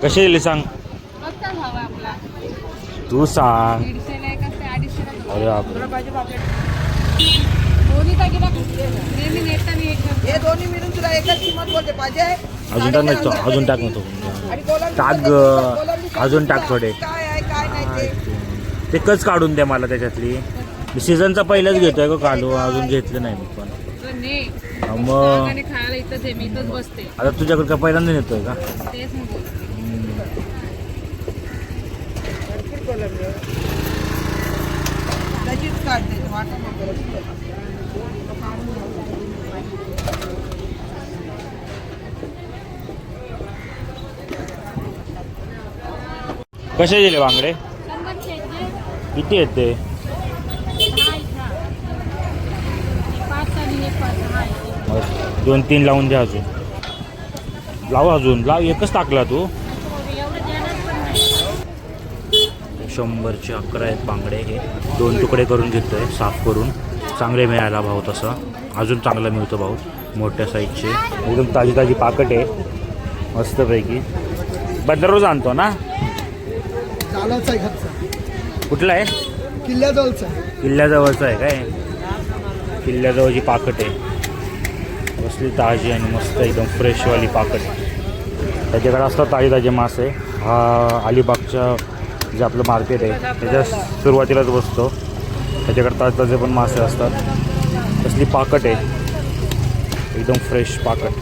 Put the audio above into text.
कसे दिले सांग. तू सांग. अरे दोन्ही मिळून तुला एकच किंमत बोलते पाहिजे. अजून टाक नसतो, अजून टाक नव्हतो. टाक ग, अजून टाक थोडे. काय आहे काय नाही ते कच काढून दे मला त्याच्यातली. मी सीझनचा पहिलाच घेतोय का कालू, अजून घेतलं नाही मी पण. मग आता तुझ्याकडे का पहिल्यांदा नेतोय का. कसे दिले बांगडे. किती आहेत ते. दोन तीन लावून द्या. अजून लाव, अजून लाव. एकच टाकला तू. 100चे 11 आहेत बांगडे. हे 2 तुकडे करून घेतोय साफ करून. चांगले मिळायला भाव. तसा अजून चांगला मिळतो भाऊ. मोठ्या साईजचे एकदम ताजी ताजी पाकट आहे मस्तपैकी. दररोज आणतो ना. कुठला आहे. किल्ल्याजवळचा. किल्ल्याजवळचा आहे काय. किल्ल्याजवळची पाकट आहे. कसली ताजी आणि मस्त एकदम फ्रेशवाली पाकट. त्याच्याकडे असतात ताजे ताजे मासे. हा अलिबागच्या जे आपलं मार्केट आहे त्याच्या सुरुवातीलाच बसतो. त्याच्याकडे ताजे ताजे पण मासे असतात. कसली पाकट आहे एकदम फ्रेश पाकट.